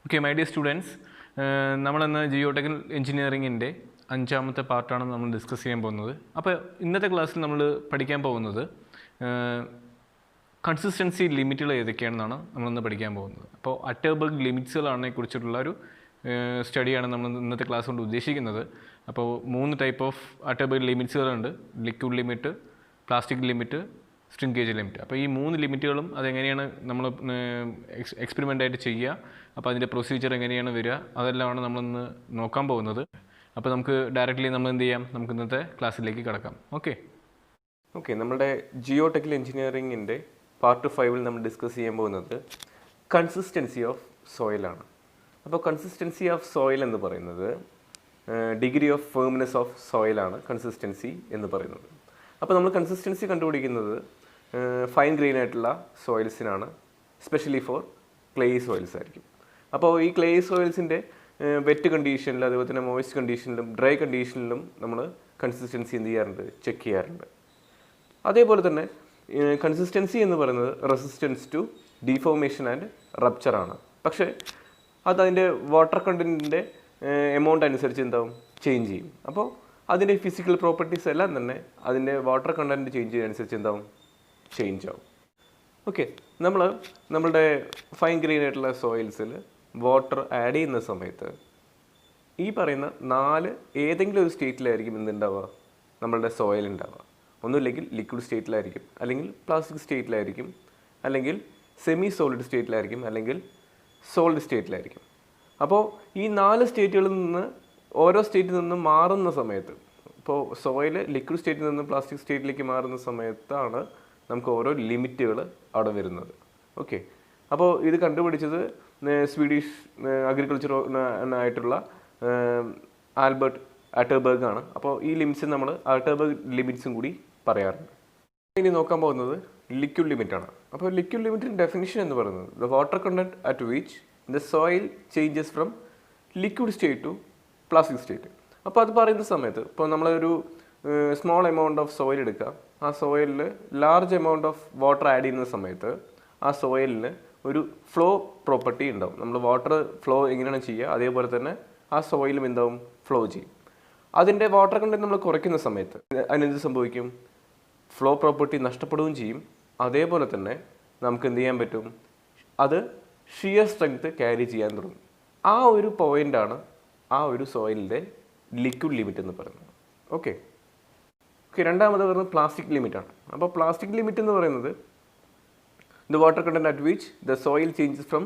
Okay, my dear students, നമ്മളിന്ന് ജിയോടെക്കൽ എഞ്ചിനീയറിങ്ങിൻ്റെ 5ാമത്തെ പാർട്ടാണ് നമ്മൾ ഡിസ്കസ് ചെയ്യാൻ പോകുന്നത്. അപ്പോൾ ഇന്നത്തെ ക്ലാസ്സിൽ നമ്മൾ പഠിക്കാൻ പോകുന്നത് കൺസിസ്റ്റൻസി ലിമിറ്റുകൾ ഏതൊക്കെയാണെന്നാണ് നമ്മളിന്ന് പഠിക്കാൻ പോകുന്നത്. അപ്പോൾ അറ്റർബർഗ് ലിമിറ്റ്സുകളാണ് കുറിച്ചിട്ടുള്ള ഒരു സ്റ്റഡിയാണ് നമ്മൾ ഇന്നത്തെ ക്ലാസ് കൊണ്ട് ഉദ്ദേശിക്കുന്നത്. അപ്പോൾ 3 ടൈപ്പ് ഓഫ് അറ്റർബർഗ് ലിമിറ്റ്സുകളുണ്ട്: liquid limit, plastic limit, shrinkage limit. അപ്പോൾ ഈ 3 ലിമിറ്റുകളും അതെങ്ങനെയാണ് നമ്മൾ എക്സ്പെരിമെൻ്റായിട്ട് ചെയ്യുക, അപ്പോൾ അതിൻ്റെ പ്രൊസീജിയർ എങ്ങനെയാണ് വരിക, അതെല്ലാമാണ് നമ്മളിന്ന് നോക്കാൻ പോകുന്നത്. അപ്പോൾ നമുക്ക് ഡയറക്റ്റ്ലി നമ്മൾ എന്ത് ചെയ്യാം, നമുക്ക് ഇന്നത്തെ ക്ലാസ്സിലേക്ക് കിടക്കാം. ഓക്കെ, നമ്മുടെ ജിയോടെക്കൽ എഞ്ചിനീയറിങ്ങിൻ്റെ പാർട്ട് 5 നമ്മൾ ഡിസ്കസ് ചെയ്യാൻ പോകുന്നത് കൺസിസ്റ്റൻസി ഓഫ് സോയിലാണ്. അപ്പോൾ കൺസിസ്റ്റൻസി ഓഫ് സോയിൽ എന്ന് പറയുന്നത് ഡിഗ്രി ഓഫ് ഫേംനെസ് ഓഫ് സോയിലാണ് കൺസിസ്റ്റൻസി എന്ന് പറയുന്നത്. അപ്പോൾ നമ്മൾ കൺസിസ്റ്റൻസി കണ്ടുപിടിക്കുന്നത് ഫൈൻ ഗ്രെയിൻ ആയിട്ടുള്ള സോയിൽസിനാണ്, എസ്പെഷ്യലി ഫോർ ക്ലേ സോയിൽസ് ആയിരിക്കും. അപ്പോൾ ഈ ക്ലേ സോയിൽസിൻ്റെ വെറ്റ് കണ്ടീഷനിൽ, അതുപോലെ തന്നെ മോയ്സ്റ്റ് കണ്ടീഷനിലും ഡ്രൈ കണ്ടീഷനിലും നമ്മൾ കൺസിസ്റ്റൻസി എന്ത് ചെയ്യാറുണ്ട്, ചെക്ക് ചെയ്യാറുണ്ട്. അതേപോലെ തന്നെ കൺസിസ്റ്റൻസി എന്ന് പറയുന്നത് റെസിസ്റ്റൻസ് ടു ഡീഫോർമേഷൻ ആൻഡ് റപ്ചറാണ്. പക്ഷേ അതതിൻ്റെ വാട്ടർ കണ്ടൻറ്റിൻ്റെ എമൗണ്ട് അനുസരിച്ച് എന്താവും, ചേഞ്ച് ചെയ്യും. അപ്പോൾ അതിൻ്റെ ഫിസിക്കൽ പ്രോപ്പർട്ടീസ് എല്ലാം തന്നെ അതിൻ്റെ വാട്ടർ കണ്ടൻറ്റ് ചേഞ്ച് ചെയ്യുന്നതനുസരിച്ച് എന്താവും, ചേഞ്ച് ആവും. ഓക്കെ, നമ്മളുടെ ഫൈൻ ഗ്രെയിൻ ആയിട്ടുള്ള സോയിൽസിൽ വാട്ടർ ആഡ് ചെയ്യുന്ന സമയത്ത് ഈ പറയുന്ന 4 ഏതെങ്കിലും ഒരു സ്റ്റേറ്റിലായിരിക്കും എന്തുണ്ടാവുക, നമ്മളുടെ സോയിൽ ഉണ്ടാവുക. ഒന്നുമില്ലെങ്കിൽ ലിക്വിഡ് സ്റ്റേറ്റിലായിരിക്കും, അല്ലെങ്കിൽ പ്ലാസ്റ്റിക് സ്റ്റേറ്റിലായിരിക്കും, അല്ലെങ്കിൽ സെമി സോളിഡ് സ്റ്റേറ്റിലായിരിക്കും, അല്ലെങ്കിൽ സോളിഡ് സ്റ്റേറ്റിലായിരിക്കും. അപ്പോൾ ഈ 4 സ്റ്റേറ്റുകളിൽ നിന്ന് ഓരോ സ്റ്റേറ്റിൽ നിന്നും മാറുന്ന സമയത്ത്, ഇപ്പോൾ സോയിൽ ലിക്വിഡ് സ്റ്റേറ്റിൽ നിന്ന് പ്ലാസ്റ്റിക് സ്റ്റേറ്റിലേക്ക് മാറുന്ന സമയത്താണ് നമുക്ക് ഓരോ ലിമിറ്റുകൾ അവിടെ വരുന്നത്. ഓക്കെ, അപ്പോൾ ഇത് കണ്ടുപിടിച്ചത് സ്വീഡിഷ് അഗ്രികൾച്ചർ ആയിട്ടുള്ള ആൽബർട്ട് അറ്റർബർഗ് ആണ്. അപ്പോൾ ഈ ലിമിറ്റ്സ് നമ്മൾ അറ്റർബർഗ് ലിമിറ്റ്സും കൂടി പറയാറുണ്ട്. ഇനി നോക്കാൻ പോകുന്നത് ലിക്വിഡ് ലിമിറ്റാണ്. അപ്പോൾ ലിക്വിഡ് ലിമിറ്റിൻ്റെ ഡെഫിനിഷൻ എന്ന് പറയുന്നത് the water content at which the soil changes from liquid state to plastic state. അപ്പോൾ അത് പറയുന്ന സമയത്ത് ഇപ്പോൾ നമ്മളൊരു സ്മോൾ എമൗണ്ട് ഓഫ് സോയിൽ എടുക്കുക, ആ സോയിലിൽ large amount of water add ചെയ്യുന്ന സമയത്ത് ആ സോയിലിന് ഒരു ഫ്ലോ പ്രോപ്പർട്ടി ഉണ്ടാവും. നമ്മൾ വാട്ടർ ഫ്ലോ എങ്ങനെയാണ് ചെയ്യുക, അതേപോലെ തന്നെ ആ സോയിലും എന്താവും, ഫ്ലോ ചെയ്യും. അതിൻ്റെ വാട്ടർ കണ്ടന്റ് നമ്മൾ കുറയ്ക്കുന്ന സമയത്ത് അതിനെന്ത് സംഭവിക്കും, ഫ്ലോ പ്രോപ്പർട്ടി നഷ്ടപ്പെടുകയും ചെയ്യും. അതേപോലെ തന്നെ നമുക്ക് എന്ത് ചെയ്യാൻ പറ്റും, അത് ഷിയർ സ്ട്രെങ്ത് ക്യാരി ചെയ്യാൻ തുടങ്ങും. ആ ഒരു പോയിൻ്റാണ് ആ ഒരു സോയിലിൻ്റെ ലിക്വിഡ് ലിമിറ്റ് എന്ന് പറയുന്നത്. ഓക്കെ, രണ്ടാമത് പറയുന്നത് പ്ലാസ്റ്റിക് ലിമിറ്റാണ്. അപ്പോൾ പ്ലാസ്റ്റിക് ലിമിറ്റ് എന്ന് പറയുന്നത് the water content at which the soil changes from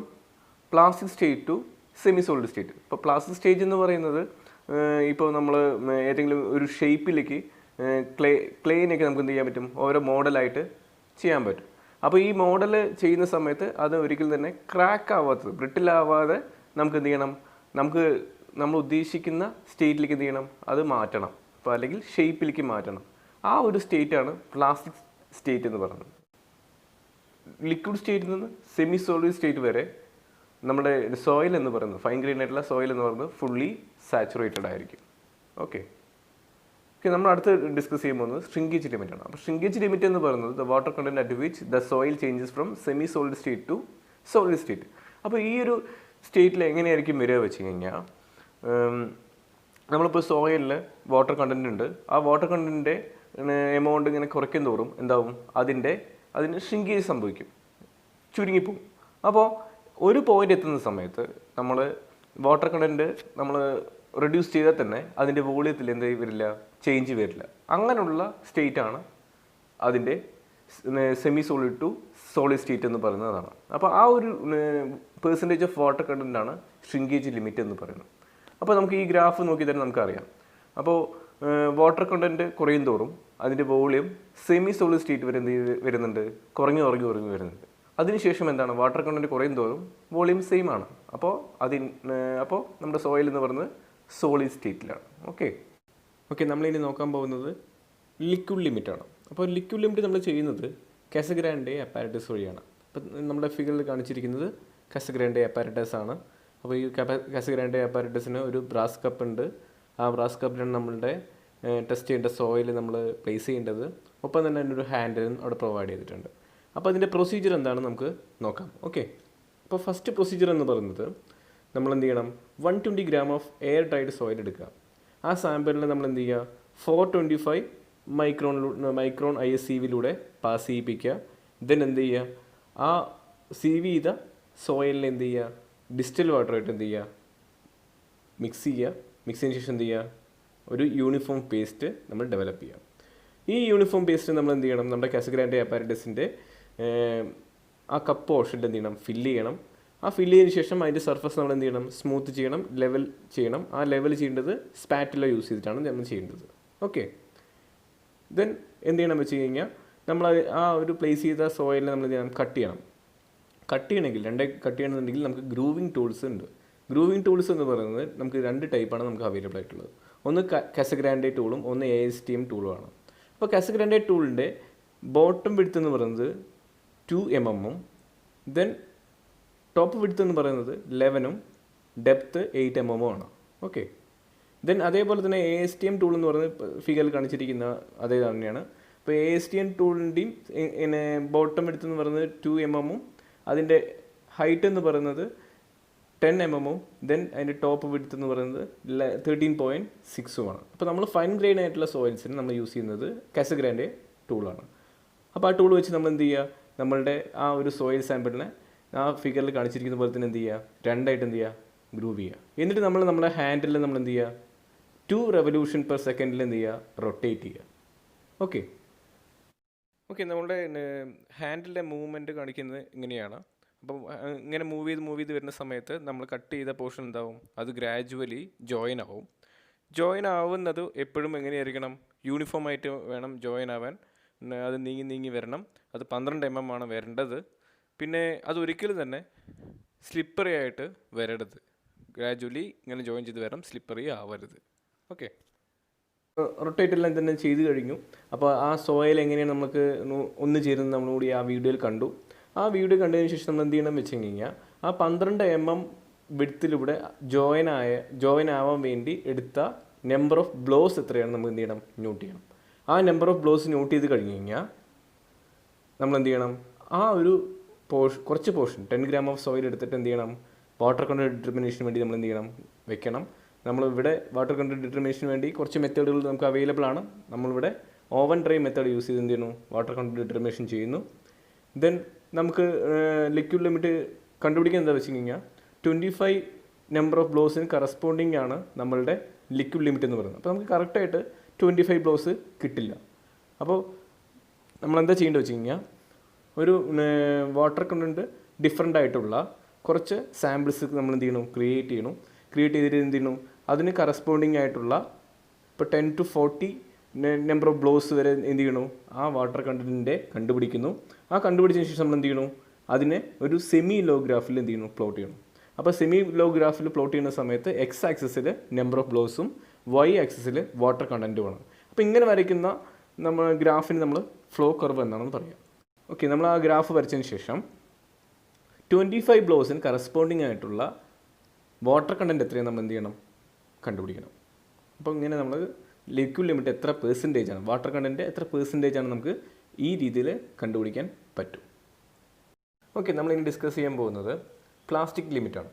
plastic state to semi solid state. ഇപ്പോൾ പ്ലാസ്റ്റിക് സ്റ്റേജ് എന്ന് പറയുന്നത് ഇപ്പോൾ നമ്മൾ ഏതെങ്കിലും ഒരു ഷേപ്പിലേക്ക് ക്ലേനൊക്കെ നമുക്ക് എന്ത് ചെയ്യാൻ പറ്റും, ഓരോ മോഡലായിട്ട് ചെയ്യാൻ പറ്റും. അപ്പോൾ ഈ മോഡൽ ചെയ്യുന്ന സമയത്ത് അത് ഒരിക്കലും തന്നെ ക്രാക്ക് ആവാത്തത്, ബ്രിട്ടിലാവാതെ നമുക്ക് എന്ത് ചെയ്യണം, നമ്മൾ ഉദ്ദേശിക്കുന്ന സ്റ്റേറ്റിലേക്ക് എന്ത് ചെയ്യണം, അത് മാറ്റണം. അപ്പോൾ അല്ലെങ്കിൽ ഷേപ്പിലേക്ക് മാറ്റണം. ആ ഒരു സ്റ്റേറ്റാണ് പ്ലാസ്റ്റിക് സ്റ്റേറ്റ് എന്ന് പറയുന്നത്. ലിക്വിഡ് സ്റ്റേറ്റിൽ നിന്ന് സെമി സോളിഡ് സ്റ്റേറ്റ് വരെ നമ്മുടെ സോയിൽ എന്ന് പറയുന്നത്, ഫൈൻ ഗ്രെയിൻ ആയിട്ടുള്ള സോയിൽ എന്ന് പറയുന്നത് ഫുള്ളി സാച്ചുറേറ്റഡ് ആയിരിക്കും. ഓക്കെ, നമ്മൾ അടുത്ത് ഡിസ്കസ് ചെയ്യാൻ പോകുന്നത് ഷ്രിങ്കേജ് ലിമിറ്റ് ആണ്. അപ്പോൾ ഷ്രിങ്കേജ് ലിമിറ്റ് എന്ന് പറയുന്നത് the water content at which the soil changes from semi solid state to solid state. അപ്പോൾ ഈ ഒരു സ്റ്റേറ്റിൽ എങ്ങനെയായിരിക്കും വരിക വെച്ച് കഴിഞ്ഞാൽ, നമ്മളിപ്പോൾ സോയിലിൽ വാട്ടർ കണ്ടന്റ് ഉണ്ട്, ആ വാട്ടർ കണ്ടന്റിൻ്റെ എമൗണ്ട് ഇങ്ങനെ കുറയ്ക്കും തോറും എന്താവും, അതിന് ഷ്രിങ്കേജ് സംഭവിക്കും, ചുരുങ്ങിപ്പോവും. അപ്പോൾ ഒരു പോയിന്റ് എത്തുന്ന സമയത്ത് നമ്മൾ വാട്ടർ കണ്ടന്റ് നമ്മൾ റെഡ്യൂസ് ചെയ്താൽ തന്നെ അതിൻ്റെ വോളിയത്തിൽ എന്ത് വരില്ല, ചേഞ്ച് വരില്ല. അങ്ങനെയുള്ള സ്റ്റേറ്റാണ് അതിൻ്റെ semi solid to solid state എന്ന് പറയുന്നതാണ്. അപ്പോൾ ആ ഒരു പെർസെൻറ്റേജ് ഓഫ് വാട്ടർ കണ്ടന്റാണ് ഷ്രിങ്കേജ് ലിമിറ്റ് എന്ന് പറയുന്നത്. അപ്പോൾ നമുക്ക് ഈ ഗ്രാഫ് നോക്കി തന്നെ നമുക്കറിയാം. അപ്പോൾ വാട്ടർ കണ്ടന്റ് കുറയും തോറും അതിൻ്റെ വോളിയം സെമി സോളിഡ് സ്റ്റേറ്റ് വരെ എന്ത് വരുന്നുണ്ട്, കുറഞ്ഞു വരുന്നുണ്ട്. അതിനുശേഷം എന്താണ്, വാട്ടർ കണ്ടന്റ് കുറയും തോറും വോളിയം സെയിം ആണ്. അപ്പോൾ നമ്മുടെ സോയിൽ എന്ന് പറയുന്നത് സോളിഡ് സ്റ്റേറ്റിലാണ്. ഓക്കെ, നമ്മളിനി നോക്കാൻ പോകുന്നത് ലിക്വിഡ് ലിമിറ്റാണ്. അപ്പോൾ ലിക്വിഡ് ലിമിറ്റ് നമ്മൾ ചെയ്യുന്നത് കാസഗ്രാൻഡെ അപ്പാരറ്റസ് വഴിയാണ്. അപ്പോൾ നമ്മുടെ ഫിഗറിൽ കാണിച്ചിരിക്കുന്നത് കാസഗ്രാൻഡെ അപ്പാരറ്റസ് ആണ്. അപ്പോൾ ഈ കാസഗ്രാൻഡെ അപ്പാരറ്റസിന് ഒരു ബ്രാസ് കപ്പ് ഉണ്ട്. ആ ബ്രാസ് കപ്പിലാണ് നമ്മളുടെ ടെസ്റ്റ് ചെയ്യേണ്ട സോയിൽ നമ്മൾ പ്ലേസ് ചെയ്യേണ്ടത്. ഒപ്പം തന്നെ അതിനൊരു ഹാൻഡിലും അവിടെ പ്രൊവൈഡ് ചെയ്തിട്ടുണ്ട്. അപ്പോൾ അതിൻ്റെ പ്രൊസീജിയർ എന്താണെന്ന് നമുക്ക് നോക്കാം. ഓക്കെ, അപ്പോൾ ഫസ്റ്റ് പ്രൊസീജിയർ എന്ന് പറയുന്നത് നമ്മൾ എന്ത് ചെയ്യണം 120 gram of air tight soil എടുക്കുക. ആ സാമ്പിളിനെ നമ്മൾ എന്ത് ചെയ്യുക 425 മൈക്രോൺ ISCVയിലൂടെ പാസ് ചെയ്യിപ്പിക്കുക. ദെൻ എന്ത് ചെയ്യുക ആ CV ചെയ്ത സോയിലിനെ എന്ത് ചെയ്യുക ഡിസ്റ്റിൽ വാട്ടറായിട്ട് എന്ത് ചെയ്യുക മിക്സ് ചെയ്യുക. മിക്സ് ചെയ്തതിന് ശേഷം എന്ത് ചെയ്യുക ഒരു യൂണിഫോം പേസ്റ്റ് നമ്മൾ ഡെവലപ്പ് ചെയ്യുക. ഈ യൂണിഫോം പേസ്റ്റ് നമ്മൾ എന്ത് ചെയ്യണം നമ്മുടെ കാസഗ്രാൻഡെ അപ്പാരറ്റസിൻ്റെ ആ കപ്പ് പോർഷനിൽ എന്ത് ചെയ്യണം ഫില്ല് ചെയ്യണം. ആ ഫില്ല് ചെയ്തതിന് ശേഷം അതിൻ്റെ സർഫസ് നമ്മൾ എന്ത് ചെയ്യണം സ്മൂത്ത് ചെയ്യണം, ലെവൽ ചെയ്യണം. ആ ലെവൽ ചെയ്യേണ്ടത് സ്പാറ്റില യൂസ് ചെയ്തിട്ടാണ് നമ്മൾ ചെയ്യേണ്ടത്. ഓക്കെ, ദെൻ എന്ത് ചെയ്യണം വെച്ച് കഴിഞ്ഞാൽ നമ്മൾ ആ ഒരു പ്ലേസ് ചെയ്ത സോയിലിനെ നമ്മൾ എന്ത് ചെയ്യണം കട്ട് ചെയ്യണം. കട്ട് ചെയ്യണമെങ്കിൽ കട്ട് ചെയ്യണമെന്നുണ്ടെങ്കിൽ നമുക്ക് ഗ്രൂവിങ് ടൂൾസ് ഉണ്ട്. ഗ്രൂവിങ് ടൂൾസ് എന്ന് പറയുന്നത് നമുക്ക് 2 ടൈപ്പാണ് നമുക്ക് അവൈലബിൾ ആയിട്ടുള്ളത്. ഒന്ന് കാസഗ്രാൻഡെ ടൂളും ഒന്ന് ASTM ടൂളുമാണ്. അപ്പോൾ കാസഗ്രാൻഡെ ടൂളിൻ്റെ ബോട്ടം വിഡ്ത്ത് എന്ന് പറയുന്നത് 2 mm ദെൻ ടോപ്പ് വിഡ്ത്ത് എന്ന് പറയുന്നത് 11 ഡെപ്ത്ത് 8 mm ആണ്. ഓക്കെ, ദെൻ അതേപോലെ തന്നെ ASTM ടൂൾ എന്ന് പറയുന്നത് ഫിഗറിൽ കാണിച്ചിരിക്കുന്ന അതേ തന്നെയാണ്. അപ്പോൾ ASTM ടൂളിൻ്റെയും ബോട്ടം വിഡ്ത്ത് എന്ന് പറയുന്നത് 2 mm അതിൻ്റെ ഹൈറ്റ് എന്ന് പറയുന്നത് 10 mm ദെൻ അതിൻ്റെ ടോപ്പ് വിഡ്ത്ത് എന്ന് പറയുന്നത് 13.6 അപ്പോൾ നമ്മൾ ഫൈൻ ഗ്രെയിൻ ആയിട്ടുള്ള സോയിൽസിന് നമ്മൾ യൂസ് ചെയ്യുന്നത് കാസഗ്രാൻഡെ ടൂളാണ്. അപ്പോൾ ആ ടൂൾ വെച്ച് നമ്മൾ എന്ത് ചെയ്യുക നമ്മളുടെ ആ ഒരു സോയിൽ സാമ്പിളിനെ ആ ഫിഗറിൽ കാണിച്ചിരിക്കുന്ന പോലെ തന്നെ എന്ത് ചെയ്യുക 2 ആയിട്ട് എന്ത് ചെയ്യുക ഗ്രൂവ് ചെയ്യുക. എന്നിട്ട് നമ്മുടെ ഹാൻഡിൽ നമ്മൾ എന്ത് ചെയ്യുക 2 revolution per second എന്ത് ചെയ്യുക റൊട്ടേറ്റ് ചെയ്യുക. ഓക്കെ, നമ്മളുടെ ഹാൻഡിലെ മൂവ്മെൻറ്റ് കാണിക്കുന്നത് ഇങ്ങനെയാണ്. അപ്പം ഇങ്ങനെ മൂവ് ചെയ്ത് വരുന്ന സമയത്ത് നമ്മൾ കട്ട് ചെയ്ത പോർഷൻ എന്താവും അത് ഗ്രാജുവലി ജോയിൻ ആവും. ജോയിൻ ആവുന്നത് എപ്പോഴും എങ്ങനെയായിരിക്കണം യൂണിഫോം ആയിട്ട് വേണം ജോയിൻ ആവാൻ. അത് നീങ്ങി വരണം. അത് 12 mm ആണ് വരേണ്ടത്. പിന്നെ അതൊരിക്കലും തന്നെ സ്ലിപ്പറി ആയിട്ട് വരരുത്. ഗ്രാജുവലി ഇങ്ങനെ ജോയിൻ ചെയ്ത് വരണം, സ്ലിപ്പറി ആവരുത്. ഓക്കെ, റൊട്ടേറ്റ് എല്ലാം തന്നെ ചെയ്ത് കഴിഞ്ഞു. അപ്പോൾ ആ സോയിൽ എങ്ങനെയാണ് നമുക്ക് ഒന്ന് ചേരുന്നത് നമ്മളുകൂടി ആ വീഡിയോയിൽ കണ്ടു. ആ വീഡിയോ കണ്ടതിന് ശേഷം നമ്മൾ എന്ത് ചെയ്യണം വെച്ച് കഴിഞ്ഞാൽ ആ 12 mm വിഡ്ത്തിലൂടെ ജോയിൻ ആവാൻ വേണ്ടി എടുത്ത നമ്പർ ഓഫ് ബ്ലോസ് എത്രയാണ് നമുക്ക് എന്ത് ചെയ്യണം നോട്ട് ചെയ്യണം. ആ നമ്പർ ഓഫ് ബ്ലോസ് നോട്ട് ചെയ്ത് കഴിഞ്ഞ് കഴിഞ്ഞാൽ നമ്മൾ എന്ത് ചെയ്യണം ആ ഒരു കുറച്ച് പോർഷൻ 10 gram ഓഫ് സോയിൽ എടുത്തിട്ട് എന്ത് ചെയ്യണം വാട്ടർ കണ്ടന്റ് ഡിറ്റർമിനേഷന് വേണ്ടി നമ്മൾ എന്ത് ചെയ്യണം വെക്കണം. നമ്മളിവിടെ വാട്ടർ കണ്ടന്റ് ഡിറ്റർമിനേഷന് വേണ്ടി കുറച്ച് മെത്തേഡുകൾ നമുക്ക് അവൈലബിൾ ആണ്. നമ്മളിവിടെ ഓവൻ ഡ്രൈ മെത്തേഡ് യൂസ് ചെയ്ത് എന്ത് ചെയ്യുന്നു വാട്ടർ കണ്ടന്റ് ഡിറ്റർമിനേഷൻ ചെയ്യുന്നു. ദെൻ നമുക്ക് ലിക്വിഡ് ലിമിറ്റ് കണ്ടുപിടിക്കാൻ എന്താ വെച്ച് കഴിഞ്ഞാൽ 25 നമ്പർ ഓഫ് ബ്ലോസിന് കറസ്പോണ്ടിങ് ആണ് നമ്മളുടെ ലിക്വിഡ് ലിമിറ്റ് എന്ന് പറയുന്നത്. അപ്പോൾ നമുക്ക് കറക്റ്റായിട്ട് 25 ബ്ലോസ് കിട്ടില്ല. അപ്പോൾ നമ്മളെന്താ ചെയ്യേണ്ടത് വെച്ച് കഴിഞ്ഞാൽ ഒരു വാട്ടർ കണ്ടന്റ് ഡിഫറെൻ്റ് ആയിട്ടുള്ള കുറച്ച് സാമ്പിൾസ് നമ്മൾ എന്ത് ചെയ്യണം ക്രിയേറ്റ് ചെയ്തിട്ട് എന്ത് ചെയ്യണം അതിന് കറസ്പോണ്ടിങ് ആയിട്ടുള്ള ഇപ്പോൾ 10 to 40 നമ്പർ ഓഫ് ബ്ലോസ് വരെ എന്ത് ചെയ്യണം ആ വാട്ടർ കണ്ടൻറ്റിൻ്റെ കണ്ടുപിടിക്കുന്നു. ആ കണ്ടുപിടിച്ചതിന് ശേഷം നമ്മൾ എന്ത് ചെയ്യണം അതിനെ ഒരു സെമി ലോ ഗ്രാഫിൽ എന്ത് ചെയ്യണം പ്ലോട്ട് ചെയ്യണം. അപ്പോൾ സെമി ലോ ഗ്രാഫിൽ പ്ലോട്ട് ചെയ്യുന്ന സമയത്ത് എക്സ് ആക്സിസിൽ നമ്പർ ഓഫ് ബ്ലോസും വൈ ആക്സിസിൽ വാട്ടർ കണ്ടൻറ്റുമാണ്. അപ്പോൾ ഇങ്ങനെ വരയ്ക്കുന്ന നമ്മൾ ഗ്രാഫിന് നമ്മൾ ഫ്ലോ കർവ് എന്നാണെന്ന് പറയാം. ഓക്കെ, നമ്മൾ ആ ഗ്രാഫ് വരച്ചതിന് ശേഷം 25 ബ്ലോസിന് കറസ്പോണ്ടിങ് ആയിട്ടുള്ള വാട്ടർ കണ്ടൻറ്റ് എത്രയാണ് നമ്മൾ എന്ത് ചെയ്യണം കണ്ടുപിടിക്കണം. അപ്പോൾ ഇങ്ങനെ നമ്മൾ ലിക്വിഡ് ലിമിറ്റ് എത്ര പെർസെൻറ്റേജാണ് വാട്ടർ കണ്ടൻറ്റ് എത്ര പെർസെൻറ്റേജാണ് നമുക്ക് ഈ രീതിയിൽ കണ്ടുപിടിക്കാൻ പറ്റും. ഓക്കെ, നമ്മളിനി ഡിസ്കസ് ചെയ്യാൻ പോകുന്നത് പ്ലാസ്റ്റിക് ലിമിറ്റാണ്.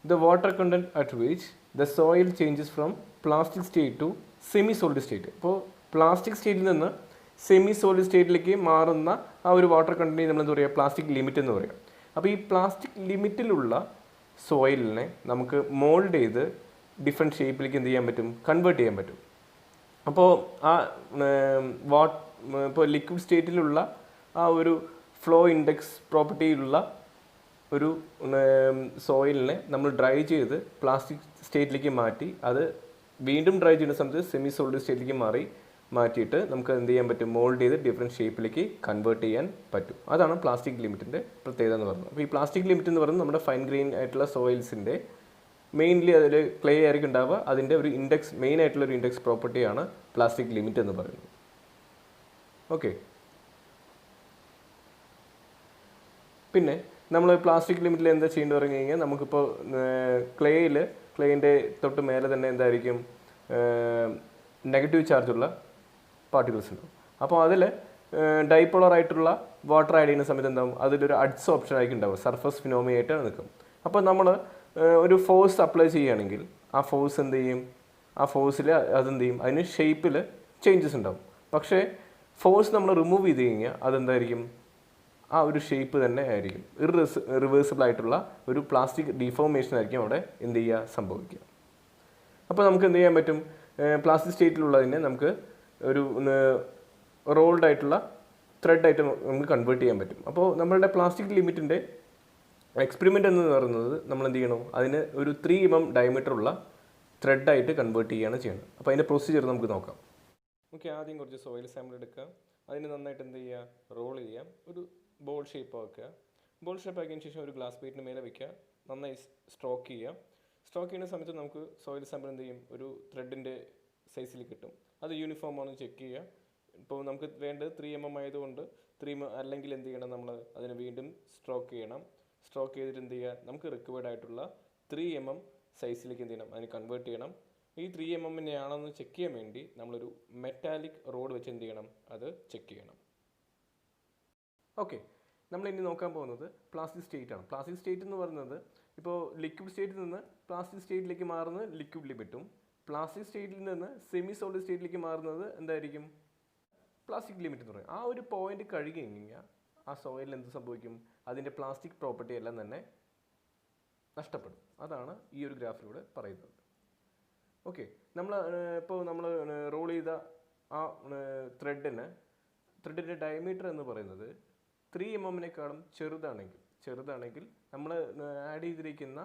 The water content at which the soil changes from plastic state to semi solid state. അപ്പോൾ പ്ലാസ്റ്റിക് സ്റ്റേറ്റിൽ നിന്ന് സെമി സോളിഡ് സ്റ്റേറ്റിലേക്ക് മാറുന്ന ആ ഒരു വാട്ടർ കണ്ടൻറ്റ് നമ്മൾ എന്താ പറയുക പ്ലാസ്റ്റിക് ലിമിറ്റ് എന്ന് പറയുക. അപ്പോൾ ഈ പ്ലാസ്റ്റിക് ലിമിറ്റിലുള്ള സോയിലിനെ നമുക്ക് മോൾഡ് ചെയ്ത് ഡിഫറെൻറ്റ് ഷേപ്പിലേക്ക് എന്ത് ചെയ്യാൻ പറ്റും കൺവേർട്ട് ചെയ്യാൻ പറ്റും. അപ്പോൾ ആ ഇപ്പോൾ ലിക്വിഡ് സ്റ്റേറ്റിലുള്ള ആ ഒരു ഫ്ലോ ഇൻഡെക്സ് പ്രോപ്പർട്ടിയിലുള്ള ഒരു സോയിലിനെ നമ്മൾ ഡ്രൈ ചെയ്ത് പ്ലാസ്റ്റിക് സ്റ്റേറ്റിലേക്ക് മാറ്റി അത് വീണ്ടും ഡ്രൈ ചെയ്യുന്ന സമയത്ത് സെമി സോളിഡ് സ്റ്റേറ്റിലേക്ക് മാറ്റിയിട്ട് നമുക്ക് എന്ത് ചെയ്യാൻ പറ്റും മോൾഡ് ചെയ്ത് ഡിഫറെൻറ്റ് ഷേപ്പിലേക്ക് കൺവേർട്ട് ചെയ്യാൻ പറ്റും. അതാണ് പ്ലാസ്റ്റിക് ലിമിറ്റിൻ്റെ പ്രത്യേകത എന്ന് പറയുന്നത്. അപ്പോൾ ഈ പ്ലാസ്റ്റിക് ലിമിറ്റ് എന്ന് പറയുന്നത് നമ്മുടെ ഫൈൻ ഗ്രെയിൻ ആയിട്ടുള്ള സോയിൽസിൻ്റെ മെയിൻലി അതിൽ ക്ലേ ആയിരിക്കും ഉണ്ടാവുക. അതിൻ്റെ ഒരു ഇൻഡെക്സ് മെയിൻ ആയിട്ടുള്ള ഒരു ഇൻഡെക്സ് പ്രോപ്പർട്ടിയാണ് പ്ലാസ്റ്റിക് ലിമിറ്റ് എന്ന് പറയുന്നത്. ഓക്കെ, പിന്നെ നമ്മൾ പ്ലാസ്റ്റിക് ലിമിറ്റിൽ എന്താ ചെയ്യേണ്ടത് പറഞ്ഞു കഴിഞ്ഞാൽ നമുക്കിപ്പോൾ ക്ലേയിൻ്റെ തൊട്ട് മേലെ തന്നെ എന്തായിരിക്കും നെഗറ്റീവ് ചാർജുള്ള പാർട്ടിക്കിൾസ് ഉണ്ടാവും. അപ്പോൾ അതിൽ ഡൈപോളർ ആയിട്ടുള്ള വാട്ടർ ആഡ് ചെയ്യുന്ന സമയത്ത് എന്താവും അതിലൊരു അഡ്സോർപ്ഷൻ ആയിരിക്കും ഉണ്ടാവും, സർഫസ് ഫിനോമിന ആയിട്ട് നിൽക്കും. അപ്പോൾ നമ്മൾ ഒരു ഫോഴ്സ് അപ്ലൈ ചെയ്യുകയാണെങ്കിൽ ആ ഫോഴ്സ് എന്ത് ചെയ്യും, ആ ഫോഴ്സിൽ അതെന്ത് ചെയ്യും, അതിന് ഷേപ്പിൽ ചേഞ്ചസ് ഉണ്ടാവും. പക്ഷേ ഫോഴ്സ് നമ്മൾ റിമൂവ് ചെയ്ത് കഴിഞ്ഞാൽ അതെന്തായിരിക്കും, ആ ഒരു ഷേപ്പ് തന്നെ ആയിരിക്കും. റിവേഴ്സിബിൾ ആയിട്ടുള്ള ഒരു പ്ലാസ്റ്റിക് ഡീഫോർമേഷൻ ആയിരിക്കും അവിടെ എന്ത് ചെയ്യുക, സംഭവിക്കുക. അപ്പോൾ നമുക്ക് എന്ത് ചെയ്യാൻ പറ്റും, പ്ലാസ്റ്റിക് സ്റ്റേറ്റിലുള്ളതിനെ നമുക്ക് ഒരു റോൾഡ് ആയിട്ടുള്ള ത്രെഡായിട്ട് നമുക്ക് കൺവേർട്ട് ചെയ്യാൻ പറ്റും. അപ്പോൾ നമ്മളുടെ പ്ലാസ്റ്റിക് ലിമിറ്റിൻ്റെ എക്സ്പെരിമെൻ്റ് എന്ന് പറയുന്നത് നമ്മൾ എന്ത് ചെയ്യണം, അതിന് ഒരു 3 mm ഡയമീറ്റർ ഉള്ള ത്രെഡായിട്ട് കൺവേർട്ട് ചെയ്യുകയാണ് ചെയ്യുന്നത്. അപ്പോൾ അതിൻ്റെ പ്രൊസീജിയർ നമുക്ക് നോക്കാം. ഓക്കെ, ആദ്യം കുറച്ച് സോയിൽ സാമ്പിൾ എടുക്കുക. അതിന് നന്നായിട്ട് എന്ത് ചെയ്യുക, റോൾ ചെയ്യാം. ഒരു ബോൾ ഷേപ്പ് ആക്കുക. ബോൾ ഷേപ്പ് ആക്കിയതിന് ശേഷം ഒരു ഗ്ലാസ് പ്ലേറ്റിന് മേലെ വയ്ക്കുക. നന്നായി സ്ട്രോക്ക് ചെയ്യുക. സ്ട്രോക്ക് ചെയ്യുന്ന സമയത്ത് നമുക്ക് സോയിൽ സാമ്പിൾ എന്ത് ചെയ്യും, ഒരു ത്രെഡിൻ്റെ സൈസിൽ കിട്ടും. അത് യൂണിഫോം ആണെന്ന് ചെക്ക് ചെയ്യുക. ഇപ്പോൾ നമുക്ക് വേണ്ടത് 3 mm ആയതുകൊണ്ട് 3 mm അല്ലെങ്കിൽ എന്ത് ചെയ്യണം, നമ്മൾ അതിനെ വീണ്ടും സ്ട്രോക്ക് ചെയ്യണം. സ്ട്രോക്ക് ചെയ്തിട്ട് എന്ത് ചെയ്യുക, നമുക്ക് റിക്വയർഡ് ആയിട്ടുള്ള 3 mm സൈസിലേക്ക് എന്ത് ചെയ്യണം, അതിന് കൺവേർട്ട് ചെയ്യണം. ഈ 3 mm ആണെന്ന് ചെക്ക് ചെയ്യാൻ വേണ്ടി നമ്മളൊരു മെറ്റാലിക് റോഡ് വെച്ച് എന്ത് ചെയ്യണം, അത് ചെക്ക് ചെയ്യണം. ഓക്കെ, നമ്മൾ ഇനി നോക്കാൻ പോകുന്നത് പ്ലാസ്റ്റിക് സ്റ്റേറ്റ് ആണ്. പ്ലാസ്റ്റിക് സ്റ്റേറ്റ് എന്ന് പറയുന്നത് ഇപ്പോൾ ലിക്വിഡ് സ്റ്റേറ്റിൽ നിന്ന് പ്ലാസ്റ്റിക് സ്റ്റേറ്റിലേക്ക് മാറുന്നത് ലിക്വിഡ് ലിമിറ്റും, പ്ലാസ്റ്റിക് സ്റ്റേറ്റിൽ നിന്ന് സെമി സോളിഡ് സ്റ്റേറ്റിലേക്ക് മാറുന്നത് എന്തായിരിക്കും, പ്ലാസ്റ്റിക് ലിമിറ്റ് എന്ന് പറയും. ആ ഒരു പോയിന്റ് കഴുകി കഴിഞ്ഞാൽ ആ സോയിലിൽ എന്ത് സംഭവിക്കും, അതിൻ്റെ പ്ലാസ്റ്റിക് പ്രോപ്പർട്ടി എല്ലാം തന്നെ നഷ്ടപ്പെടും. അതാണ് ഈ ഒരു ഗ്രാഫിലൂടെ പറയുന്നത്. ഓക്കെ, ഇപ്പോൾ നമ്മൾ റോൾ ചെയ്ത ആ ത്രെഡിൻ്റെ ഡയമീറ്റർ എന്ന് പറയുന്നത് 3 mm ചെറുതാണെങ്കിൽ നമ്മൾ ആഡ് ചെയ്തിരിക്കുന്ന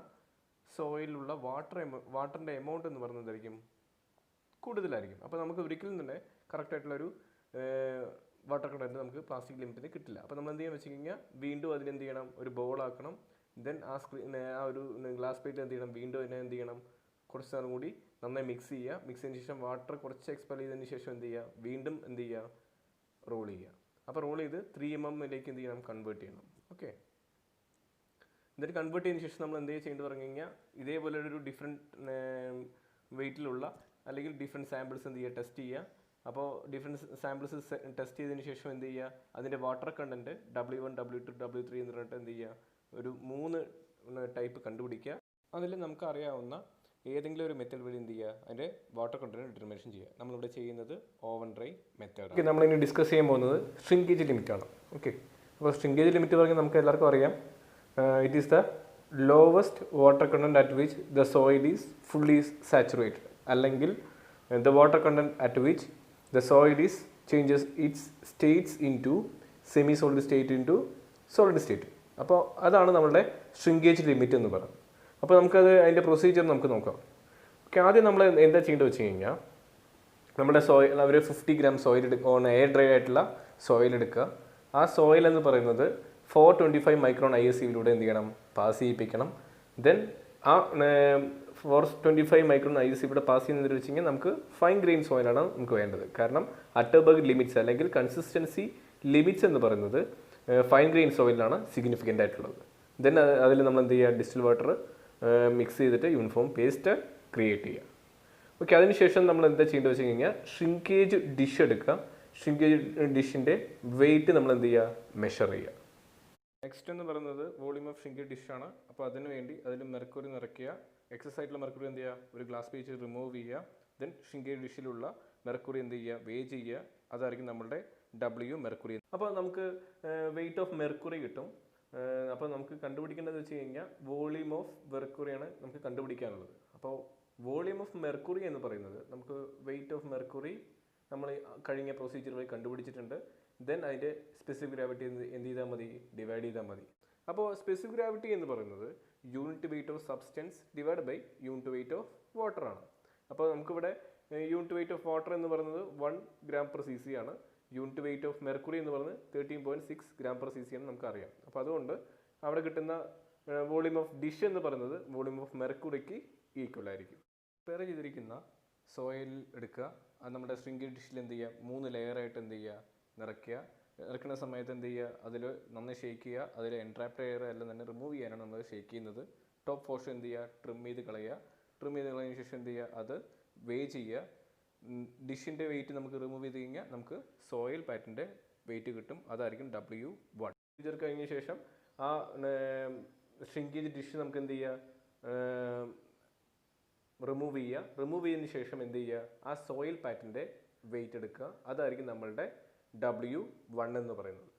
സോയിലുള്ള വാട്ടറിൻ്റെ എമൗണ്ട് എന്ന് പറയുന്നത് എന്തായിരിക്കും, കൂടുതലായിരിക്കും. അപ്പോൾ നമുക്ക് ഒരിക്കലും തന്നെ കറക്റ്റായിട്ടുള്ളൊരു വാട്ടർ കണ്ടൻറ്റ് നമുക്ക് പ്ലാസ്റ്റിക് ലിമിറ്റിന് കിട്ടില്ല. അപ്പോൾ നമ്മൾ എന്ത് ചെയ്യാൻ വെച്ച് കഴിഞ്ഞാൽ വീണ്ടും അതിനെന്ത് ചെയ്യണം, ഒരു ബോളാക്കണം. ദെൻ ആ ഒരു ഗ്ലാസ് പ്ലേറ്റ് എന്ത് ചെയ്യണം, വീണ്ടും അതിനെ എന്ത് ചെയ്യണം, കുറച്ച് നേരം കൂടി നന്നായി മിക്സ് ചെയ്യുക. മിക്സ് ചെയ്തതിന് ശേഷം വാട്ടർ കുറച്ച് എക്സ്പെൽ ചെയ്തതിന് ശേഷം എന്ത് ചെയ്യുക, വീണ്ടും എന്ത് ചെയ്യുക, റോൾ ചെയ്യുക. അപ്പോൾ റോൾ ചെയ്ത് 3 mm എന്ത് ചെയ്യണം, കൺവേർട്ട് ചെയ്യണം. ഓക്കെ, എന്നിട്ട് കൺവേർട്ട് ചെയ്തതിന് ശേഷം നമ്മൾ എന്ത് ചെയ്യേണ്ടത് പറഞ്ഞു കഴിഞ്ഞാൽ ഇതേപോലെ ഒരു ഡിഫറെൻറ്റ് വെയിറ്റിലുള്ള അല്ലെങ്കിൽ ഡിഫറെൻറ്റ് സാമ്പിൾസ് എന്ത് ചെയ്യുക, ടെസ്റ്റ് ചെയ്യുക. അപ്പോൾ ഡിഫറെൻറ്റ് സാമ്പിൾസ് ടെസ്റ്റ് ചെയ്തതിന് ശേഷം എന്ത് ചെയ്യുക, അതിൻ്റെ water content W1, W2, W3 എന്ന് പറഞ്ഞിട്ട് എന്ത് ചെയ്യുക, ഒരു 3 ടൈപ്പ് കണ്ടുപിടിക്കുക. അതിൽ നമുക്ക് അറിയാവുന്ന ഏതെങ്കിലും ഒരു മെത്തേഡ് വഴി എന്ത് ചെയ്യുക, അതിൻ്റെ വാട്ടർ കണ്ടൻറ്റ് ഡിറ്റർമിനേഷൻ ചെയ്യുക. നമ്മളിവിടെ ചെയ്യുന്നത് ഓവൻ ഡ്രൈ മെത്തേഡ്. ഓക്കെ, നമ്മളിനി ഡിസ്കസ് ചെയ്യാൻ പോകുന്നത് ഷ്രിങ്കേജ് ലിമിറ്റാണ്. ഓക്കെ, അപ്പോൾ ഷ്രിങ്കേജ് ലിമിറ്റ് പറഞ്ഞാൽ നമുക്ക് എല്ലാവർക്കും അറിയാം, it is the lowest water content at which the soil is fully saturated, അല്ലെങ്കിൽ the water content at which the soil is changes its states into semi solid state into solid state. അപ്പോൾ അതാണ് നമ്മളുടെ shrinkage limit എന്ന് പറയുന്നത്. അപ്പോൾ നമുക്കത് അതിൻ്റെ procedure നമുക്ക് നോക്കാം. ഓക്കെ, ആദ്യം നമ്മൾ എന്താ ചെയ്യേണ്ടത് വെച്ച് കഴിഞ്ഞാൽ നമ്മുടെ സോയിൽ ഒരു 50 gram സോയിൽ എടുക്കുക, എയർ ഡ്രൈ ആയിട്ടുള്ള സോയിൽ എടുക്കുക. ആ സോയിൽ എന്ന് പറയുന്നത് 425 micron ISCവിലൂടെ എന്ത് ചെയ്യണം, പാസ് ചെയ്യിപ്പിക്കണം. ദെൻ ആ 425 micron ISC ഇവിടെ പാസ് ചെയ്യുന്നത് വെച്ച് കഴിഞ്ഞാൽ നമുക്ക് ഫൈൻ ഗ്രെയിൻ സോയിലാണ് നമുക്ക് വേണ്ടത്. കാരണം അറ്റർബർഗ് ലിമിറ്റ്സ് അല്ലെങ്കിൽ കൺസിസ്റ്റൻസി ലിമിറ്റ്സ് എന്ന് പറയുന്നത് ഫൈൻ ഗ്രെയിൻ സോയിലാണ് സിഗ്നിഫിക്കൻ്റ് ആയിട്ടുള്ളത്. ദെൻ അതിൽ നമ്മൾ എന്ത് ചെയ്യുക, ഡിസ്റ്റിൽ വാട്ടർ മിക്സ് ചെയ്തിട്ട് യൂണിഫോം പേസ്റ്റ് ക്രിയേറ്റ് ചെയ്യുക. ഓക്കെ, അതിനുശേഷം നമ്മൾ എന്താ ചെയ്യേണ്ടത് വെച്ച് കഴിഞ്ഞാൽ ഷ്രിങ്കേജ് ഡിഷ് എടുക്കുക. ഷ്രിങ്കേജ് ഡിഷിൻ്റെ വെയിറ്റ് നമ്മൾ എന്ത് ചെയ്യുക, മെഷർ ചെയ്യുക. നെക്സ്റ്റ് എന്ന് പറയുന്നത് വോളിയം ഓഫ് ഷ്രിങ്കേജ് ഡിഷാണ്. അപ്പോൾ അതിന് വേണ്ടി അതിൽ മെർക്കുറി നിറയ്ക്കുക. എക്സസ് ആയിട്ടുള്ള മെർക്കുറി എന്ത് ചെയ്യുക, ഒരു ഗ്ലാസ് പേജ് റിമൂവ് ചെയ്യുക. ദെൻ ഷ്രിങ്കേജ് ഡിഷിലുള്ള മെർക്കുറി എന്ത് ചെയ്യുക, വേ ചെയ്യുക. അതായിരിക്കും നമ്മളുടെ W മെർക്കുറി. അപ്പോൾ നമുക്ക് വെയിറ്റ് ഓഫ് മെർക്കുറി കിട്ടും. അപ്പോൾ നമുക്ക് കണ്ടുപിടിക്കേണ്ടത് വെച്ച് കഴിഞ്ഞാൽ വോളിയം ഓഫ് മെർക്കുറിയാണ് നമുക്ക് കണ്ടുപിടിക്കാനുള്ളത്. അപ്പോൾ വോളിയം ഓഫ് മെർക്കുറി എന്ന് പറയുന്നത് നമുക്ക് വെയിറ്റ് ഓഫ് മെർക്കുറി നമ്മൾ കഴിഞ്ഞ പ്രൊസീജിയർ വഴി കണ്ടുപിടിച്ചിട്ടുണ്ട്. ദെൻ അതിൻ്റെ സ്പെസിഫിക് ഗ്രാവിറ്റി എന്ത് ചെയ്താൽ മതി, ഡിവൈഡ് ചെയ്താൽ മതി. അപ്പോൾ സ്പെസിഫിക് ഗ്രാവിറ്റി എന്ന് പറയുന്നത് unit weight of substance divide by unit weight of water ആണ്. അപ്പോൾ നമുക്കിവിടെ യൂണിറ്റ് വെയിറ്റ് ഓഫ് വാട്ടർ എന്ന് പറയുന്നത് 1 gram/cc ആണ്. യൂണിറ്റ് വെയിറ്റ് ഓഫ് മെർക്കുറി എന്ന് പറയുന്നത് 13.6 gram/cc ആണ് നമുക്കറിയാം. അപ്പോൾ അതുകൊണ്ട് അവിടെ കിട്ടുന്ന വോളിയം ഓഫ് ഡിഷ് എന്ന് പറയുന്നത് വോളിയം ഓഫ് മെർക്കുറിക്ക് ഈക്വൽ ആയിരിക്കും. പ്രിപ്പയർ ചെയ്തിരിക്കുന്ന സോയിൽ എടുക്കുക. അത് നമ്മുടെ ഷ്രിങ്കേജ് ഡിഷിൽ എന്ത് ചെയ്യുക, 3 ലെയറായിട്ട് എന്ത് ചെയ്യുക, നിറയ്ക്കുക. ഇറക്കുന്ന സമയത്ത് എന്ത് ചെയ്യുക, അതിൽ നന്നായി ഷേക്ക് ചെയ്യുക. അതിൽ എൻട്രാപ്ഡ് എയർ എല്ലാം തന്നെ റിമൂവ് ചെയ്യാനാണ് നമ്മൾ ഷേക്ക് ചെയ്യുന്നത്. ടോപ്പ് പോർഷൻ എന്ത് ചെയ്യുക, ട്രിം ചെയ്ത് കളയുക. ട്രിം ചെയ്ത് കളഞ്ഞതിന് ശേഷം എന്ത് ചെയ്യുക, അത് വേ ചെയ്യുക. ഡിഷിൻ്റെ വെയിറ്റ് നമുക്ക് റിമൂവ് ചെയ്ത് കഴിഞ്ഞാൽ നമുക്ക് സോയിൽ പാറ്റിൻ്റെ വെയിറ്റ് കിട്ടും. അതായിരിക്കും W1. പ്രൊസീജിയർ കഴിഞ്ഞ ശേഷം ആ ഷ്രിങ്കേജ് ഡിഷ് നമുക്ക് എന്ത് ചെയ്യുക, റിമൂവ് ചെയ്തതിന് ശേഷം എന്ത് ചെയ്യുക, ആ സോയിൽ പാറ്റിൻ്റെ വെയിറ്റ് എടുക്കുക. അതായിരിക്കും നമ്മളുടെ W1 എന്ന് പറയുന്നത്.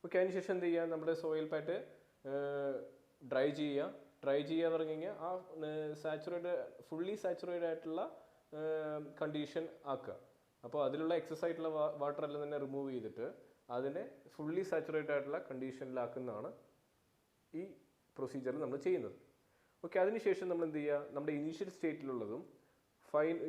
ഓക്കെ, അതിന് ശേഷം എന്ത് ചെയ്യുക, നമ്മുടെ സോയിൽ പാറ്റ് ഡ്രൈ ചെയ്യുക പറഞ്ഞു കഴിഞ്ഞാൽ ആ ഫുള്ളി സാച്ചുറേറ്റഡ് ആയിട്ടുള്ള കണ്ടീഷൻ ആക്കുക. അപ്പോൾ അതിലുള്ള എക്സസ് ആയിട്ടുള്ള വാട്ടർ എല്ലാം തന്നെ റിമൂവ് ചെയ്തിട്ട് അതിനെ ഫുള്ളി സാച്ചുറേറ്റഡ് ആയിട്ടുള്ള കണ്ടീഷനിലാക്കുന്നതാണ് ഈ പ്രൊസീജിയറിൽ നമ്മൾ ചെയ്യുന്നത്. ഓക്കെ, അതിനുശേഷം നമ്മൾ എന്ത് ചെയ്യുക, നമ്മുടെ ഇനീഷ്യൽ സ്റ്റേറ്റിലുള്ളതും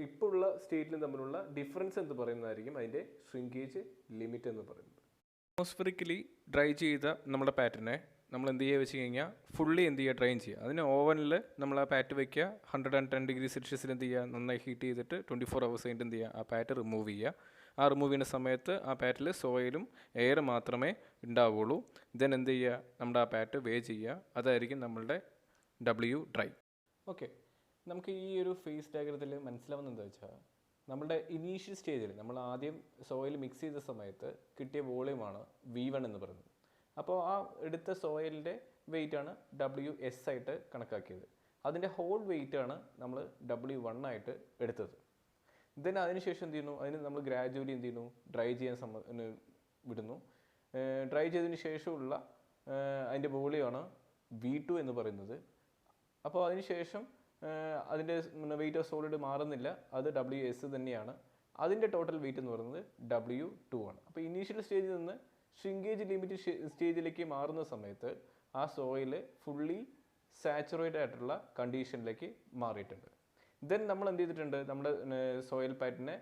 ഇപ്പോൾ ഉള്ള സ്റ്റേറ്റിലും തമ്മിലുള്ള ഡിഫറൻസ് എന്ന് പറയുന്നതായിരിക്കും അതിൻ്റെ ഷ്രിങ്കേജ് ലിമിറ്റ് എന്ന് പറയുന്നത്. അറ്റ്മോസ്ഫിയറിക്കലി ഡ്രൈ ചെയ്ത നമ്മുടെ പാറ്റിനെ നമ്മൾ എന്ത് ചെയ്യുക വെച്ച് കഴിഞ്ഞാൽ ഫുള്ളി എന്ത് ചെയ്യുക, ഡ്രൈൻ ചെയ്യുക. അതിന് ഓവനിൽ നമ്മൾ ആ പാറ്റ് വയ്ക്കുക, 110 ഡിഗ്രി സെൽഷ്യസിൽ എന്ത് ചെയ്യുക, നന്നായി ഹീറ്റ് ചെയ്തിട്ട് 24 hours കഴിഞ്ഞിട്ട് എന്ത് ചെയ്യുക, ആ പാറ്റ് റിമൂവ് ചെയ്യുക. ആ റിമൂവ് ചെയ്യുന്ന സമയത്ത് ആ പാറ്റിൽ സോയിലും എയർ മാത്രമേ ഉണ്ടാവുകയുള്ളൂ. ദെൻ എന്ത് ചെയ്യുക, നമ്മുടെ ആ പാറ്റ് വേ ചെയ്യുക. അതായിരിക്കും നമ്മളുടെ W ഡ്രൈ. ഓക്കെ, നമുക്ക് ഈ ഒരു ഫേസ് ഡയഗ്രത്തിൽ മനസ്സിലാവുന്നത് എന്താ വെച്ചാൽ, നമ്മുടെ ഇനീഷ്യൽ സ്റ്റേജിൽ നമ്മൾ ആദ്യം സോയിൽ മിക്സ് ചെയ്ത സമയത്ത് കിട്ടിയ വോളിയമാണ് V1 എന്ന് പറയുന്നത്. അപ്പോൾ ആ എടുത്ത സോയിലിൻ്റെ വെയിറ്റാണ് WS ആയിട്ട് കണക്കാക്കിയത്. അതിൻ്റെ ഹോൾ വെയിറ്റാണ് നമ്മൾ W1 ആയിട്ട് എടുത്തത്. ദെൻ അതിനുശേഷം എന്ത് ചെയ്യുന്നു, അതിന് നമ്മൾ ഗ്രാജുവലി എന്ത് ചെയ്യുന്നു, ഡ്രൈ ചെയ്യാൻ വിടുന്നു. ഡ്രൈ ചെയ്തതിന് ശേഷമുള്ള അതിൻ്റെ വോളിയമാണ് V2 എന്ന് പറയുന്നത്. അപ്പോൾ അതിനുശേഷം അതിൻ്റെ വെയിറ്റ് ഓഫ് സോളിഡ് മാറുന്നില്ല, അത് WS തന്നെയാണ്. അതിൻ്റെ ടോട്ടൽ വെയിറ്റ് എന്ന് പറയുന്നത് W2 ആണ്. അപ്പോൾ ഇനീഷ്യൽ സ്റ്റേജിൽ നിന്ന് ഷ്രിങ്കേജ് ലിമിറ്റ് സ്റ്റേജിലേക്ക് മാറുന്ന സമയത്ത് ആ സോയിൽ ഫുള്ളി സാച്ചുറേറ്റഡ് ആയിട്ടുള്ള കണ്ടീഷനിലേക്ക് മാറിയിട്ടുണ്ട്. ദെൻ നമ്മൾ എന്ത് ചെയ്തിട്ടുണ്ട്, നമ്മുടെ സോയിൽ പാറ്റിനെ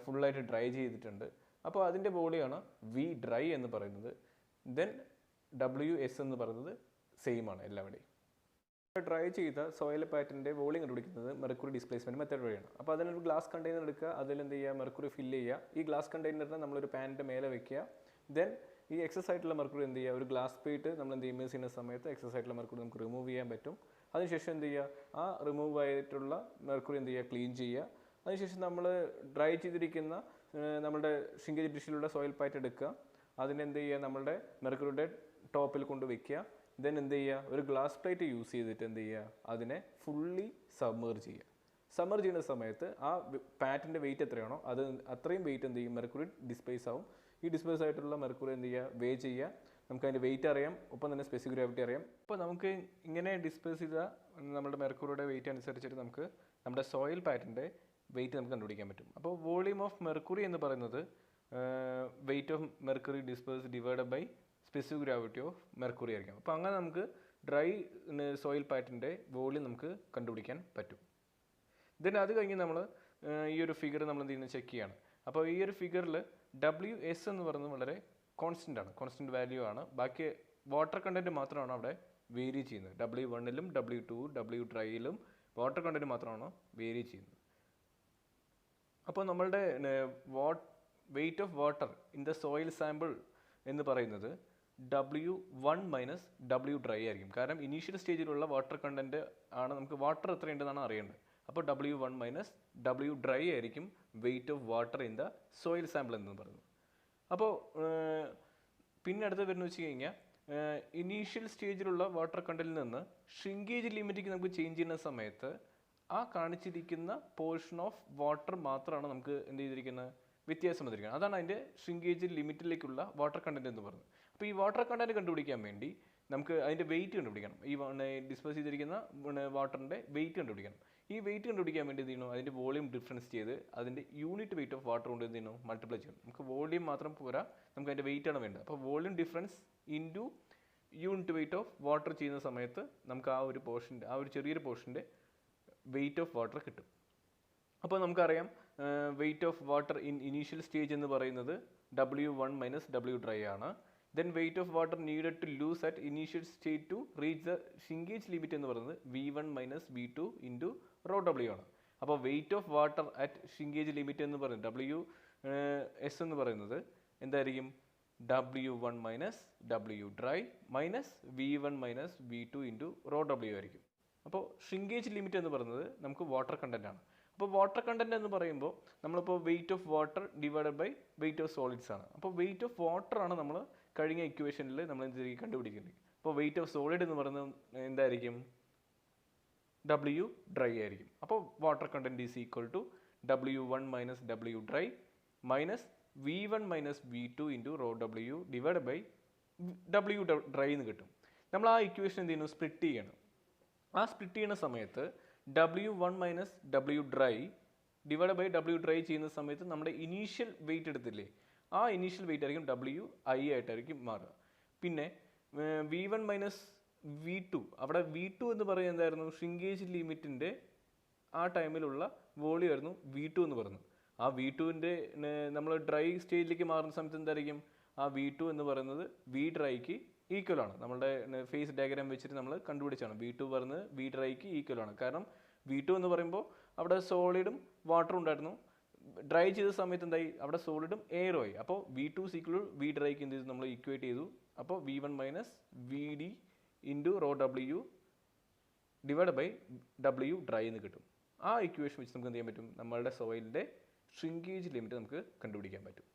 ഫുള്ളായിട്ട് ഡ്രൈ ചെയ്തിട്ടുണ്ട്. അപ്പോൾ അതിൻ്റെ വോളിയമാണ് V ഡ്രൈ എന്ന് പറയുന്നത്. ദെൻ WS എന്ന് പറയുന്നത് സെയിം ആണ് എല്ലാവിടെയും. ഡ്രൈ ചെയ്ത സോയിൽ പാറ്റിൻ്റെ വോളിയം കണ്ടുപിടിക്കുന്നത് മെർക്കുറി ഡിസ്പ്ലേസ്മെൻറ്റ് മെത്തേഡ് വഴിയാണ്. അപ്പോൾ അതിനൊരു ഗ്ലാസ് കണ്ടെയ്നർ എടുക്കുക, അതിൽ എന്ത് ചെയ്യുക, മെർക്കുറി ഫില്ല് ചെയ്യുക. ഈ ഗ്ലാസ് കണ്ടെയ്നറിനെ നമ്മളൊരു പാനിൻ്റെ മേലെ വയ്ക്കുക. ദെൻ ഈ എക്സസ് ആയിട്ടുള്ള മെർക്കുറി എന്ത് ചെയ്യുക, ഒരു ഗ്ലാസ് പ്ലേറ്റ് നമ്മൾ എന്ത് ഇമേഴ്സ് ചെയ്യുന്ന സമയത്ത് എക്സസ് ആയിട്ടുള്ള മെർക്കുറി നമുക്ക് റിമൂവ് ചെയ്യാൻ പറ്റും. അതിനുശേഷം എന്ത് ചെയ്യുക, ആ റിമൂവ് ആയിട്ടുള്ള മെർക്കുറി എന്ത് ചെയ്യുക, ക്ലീൻ ചെയ്യുക. അതിനുശേഷം നമ്മൾ ഡ്രൈ ചെയ്തിരിക്കുന്ന നമ്മുടെ ഷ്രിങ്കേജ് ഡിഷിലുള്ള സോയിൽ പാറ്റ് എടുക്കുക. അതിനെന്ത് ചെയ്യുക, നമ്മളുടെ മെർക്കുറിയുടെ ടോപ്പിൽ കൊണ്ട് വയ്ക്കുക. ദെൻ എന്ത് ചെയ്യുക, ഒരു ഗ്ലാസ് പ്ലേറ്റ് യൂസ് ചെയ്തിട്ട് എന്ത് ചെയ്യുക, അതിനെ ഫുള്ളി സബ്മേർജ് ചെയ്യുക. സബ്മേർജ് ചെയ്യുന്ന സമയത്ത് ആ പാറ്റിൻ്റെ വെയിറ്റ് എത്രയാണോ അത് അത്രയും വെയിറ്റ് എന്ത് ചെയ്യും, മെർക്കുറി ഡിസ്പ്ലേസ് ആവും. ഈ ഡിസ്പ്ലേസ് ആയിട്ടുള്ള മെർക്കുറി എന്ത് ചെയ്യുക, വേ ചെയ്യുക. നമുക്ക് അതിൻ്റെ വെയിറ്റ് അറിയാം, ഒപ്പം തന്നെ സ്പെസിഫിക് ഗ്രാവിറ്റി അറിയാം. അപ്പോൾ നമുക്ക് ഇങ്ങനെ ഡിസ്പ്ലേസ് ചെയ്ത നമ്മുടെ മെർക്കുറിയുടെ വെയിറ്റ് അനുസരിച്ചിട്ട് നമുക്ക് നമ്മുടെ സോയിൽ പാറ്റിൻ്റെ വെയിറ്റ് നമുക്ക് കണ്ടുപിടിക്കാൻ പറ്റും. അപ്പോൾ വോളിയം ഓഫ് മെർക്കുറി എന്ന് പറയുന്നത് weight of mercury disperse divided by specific gravity of mercury ആയിരിക്കും. അപ്പോൾ അങ്ങനെ നമുക്ക് ഡ്രൈ സോയിൽ പാറ്റിൻ്റെ വോളിയം നമുക്ക് കണ്ടുപിടിക്കാൻ പറ്റും. ദെൻ അത് കഴിഞ്ഞ് നമ്മൾ ഈ ഒരു ഫിഗർ നമ്മൾ എന്ത് ചെയ്യുന്നത്, ചെക്ക് ചെയ്യാണ്. അപ്പോൾ ഈ ഒരു ഫിഗറിൽ WS എന്ന് പറയുന്നത് വളരെ കോൺസ്റ്റൻ്റ് ആണ്, കോൺസ്റ്റൻറ്റ് വാല്യൂ ആണ്. ബാക്കി വാട്ടർ കണ്ടൻറ്റ് മാത്രമാണ് അവിടെ വേരി ചെയ്യുന്നത്. W1ലും W2 W ഡ്രൈയിലും വാട്ടർ കണ്ടൻറ്റ് മാത്രമാണ് വേരി ചെയ്യുന്നത്. അപ്പോൾ നമ്മളുടെ wait of water in the soil sample എന്ന് പറയുന്നത് W1 മൈനസ് W ഡ്രൈ ആയിരിക്കും. കാരണം ഇനീഷ്യൽ സ്റ്റേജിലുള്ള വാട്ടർ കണ്ടൻറ്റ് ആണ് നമുക്ക് വാട്ടർ എത്രയുണ്ടെന്നാണ് അറിയേണ്ടത്. അപ്പോൾ W1 മൈനസ് W ഡ്രൈ ആയിരിക്കും wait of water in the soil sample എന്ന് പറയുന്നത്. അപ്പോൾ പിന്നെ അടുത്ത് വരുന്നത് വെച്ച് കഴിഞ്ഞാൽ ഇനീഷ്യൽ സ്റ്റേജിലുള്ള വാട്ടർ കണ്ടൻറ്റിൽ നിന്ന് ഷ്രിങ്കേജ് ലിമിറ്റിലേക്ക് നമുക്ക് ചേഞ്ച് ചെയ്യുന്ന സമയത്ത് ആ കാണിച്ചിരിക്കുന്ന പോർഷൻ ഓഫ് വാട്ടർ മാത്രമാണ് നമുക്ക് എന്ത് ചെയ്തിരിക്കുന്നത്, വ്യത്യാസം വന്നിരിക്കുന്നത്. അതാണ് അതിൻ്റെ ഷ്രിങ്കേജ് ലിമിറ്റിലേക്കുള്ള വാട്ടർ കണ്ടൻറ്റ് എന്ന് പറയുന്നത്. അപ്പോൾ ഈ വാട്ടർ കണ്ടൻറ്റ് കണ്ടുപിടിക്കാൻ വേണ്ടി നമുക്ക് അതിൻ്റെ വെയിറ്റ് കണ്ടുപിടിക്കണം. ഈ ഡിസ്പോസ് ചെയ്തിരിക്കുന്ന വാട്ടറിൻ്റെ വെയിറ്റ് കണ്ടുപിടിക്കണം. ഈ വെയിറ്റ് കണ്ടുപിടിക്കാൻ വേണ്ടി എന്ത് ചെയ്യണം, അതിൻ്റെ വോളിയം ഡിഫറൻസ് ചെയ്ത് അതിൻ്റെ യൂണിറ്റ് വെയിറ്റ് ഓഫ് വാട്ടർ കൊണ്ട് എന്ത് ചെയ്യണം, മൾട്ടിപ്ലൈ ചെയ്യണം. നമുക്ക് വോളിയം മാത്രം പോരാ, നമുക്ക് അതിൻ്റെ വെയിറ്റ് ആണ് വേണ്ടത്. അപ്പോൾ volume difference into unit weight of water ചെയ്യുന്ന സമയത്ത് നമുക്ക് ആ ഒരു പോർഷൻ്റെ, ആ ഒരു ചെറിയൊരു പോർഷൻ്റെ വെയിറ്റ് ഓഫ് വാട്ടർ കിട്ടും. അപ്പോൾ നമുക്കറിയാം weight of water in initial stage എന്ന് പറയുന്നത് W1 മൈനസ് W ഡ്രൈ ആണ്. Then weight of water needed to lose at initial stage to reach the shrinkage limit എന്ന് പറയുന്നത് V1 minus V2 into raw W ആണ്. അപ്പോൾ wait of water at shrinkage limit എന്ന് പറയുന്നത് WS എന്ന് പറയുന്നത് എന്തായിരിക്കും, W1 minus W dry minus V1 minus V2 into raw W ആയിരിക്കും. അപ്പോൾ ഷ്രിങ്കേജ് ലിമിറ്റ് എന്ന് പറയുന്നത് നമുക്ക് വാട്ടർ കണ്ടൻ്റ് ആണ്. അപ്പോൾ വാട്ടർ കണ്ടൻറ്റ് എന്ന് പറയുമ്പോൾ നമ്മളിപ്പോൾ weight of water divided by weight of solids ആണ്. അപ്പോൾ വെയിറ്റ് ഓഫ് വാട്ടർ ആണ് നമ്മൾ കഴിഞ്ഞ ഇക്വേഷനിൽ നമ്മൾ എന്ത് കണ്ടുപിടിക്കുന്നത്. അപ്പോൾ വെയിറ്റ് ഓഫ് സോളിഡ് എന്ന് പറയുന്നത് എന്തായിരിക്കും, ഡബ്ല്യു ഡ്രൈ ആയിരിക്കും. അപ്പോൾ water content is equal to W1 minus W dry minus V1 minus V2 into rho W divide by W dry എന്ന് കിട്ടും. നമ്മൾ ആ ഇക്വേഷൻ എന്ത് ചെയ്യുന്നു, സ്പ്ലിറ്റ് ചെയ്യണം. ആ സ്പ്ലിറ്റ് ചെയ്യുന്ന സമയത്ത് W1 minus W dry divide by W dry ചെയ്യുന്ന സമയത്ത് നമ്മുടെ ഇനീഷ്യൽ വെയിറ്റ് എടുത്തില്ലേ, ആ ഇനീഷ്യൽ വെയിറ്റ് ആയിരിക്കും WI ആയിട്ടായിരിക്കും മാറുക. പിന്നെ V1 മൈനസ് V2, അവിടെ V2 എന്ന് പറയുന്നത് എന്തായിരുന്നു, ഷ്രിങ്കേജ് ലിമിറ്റിൻ്റെ ആ ടൈമിലുള്ള വോളിയം ആയിരുന്നു V2 എന്ന് പറയുന്നത്. ആ V2ൻ്റെ നമ്മൾ ഡ്രൈ സ്റ്റേജിലേക്ക് മാറുന്ന സമയത്ത് എന്തായിരിക്കും, ആ V2 എന്ന് പറയുന്നത് V ഡ്രൈക്ക് ഈക്വൽ ആണ്. നമ്മുടെ ഫേസ് ഡയഗ്രാം വെച്ചിട്ട് നമ്മൾ കണ്ടുപിടിച്ചാണ് V2 പറയുന്നത് V ഡ്രൈക്ക് ഈക്വൽ ആണ്. കാരണം V2 എന്ന് പറയുമ്പോൾ അവിടെ സോളിഡും വാട്ടറും ഉണ്ടായിരുന്നു. ഡ്രൈ ചെയ്ത സമയത്ത് എന്തായി, അവിടെ സോളിഡും എയറും ആയി. അപ്പോൾ V2 ഈക്വൽ V ഡ്രൈക്ക് എന്ത് ചെയ്തു, നമ്മൾ ഇക്വേറ്റ് ചെയ്തു. അപ്പോൾ V1 minus VD into rho W divide by W dry എന്ന് കിട്ടും. ആ ഇക്വേഷൻ വെച്ച് നമുക്ക് എന്ത് ചെയ്യാൻ പറ്റും, നമ്മളുടെ സോയിലിൻ്റെ ഷ്രിങ്കേജ് ലിമിറ്റ് നമുക്ക് കണ്ടുപിടിക്കാൻ പറ്റും.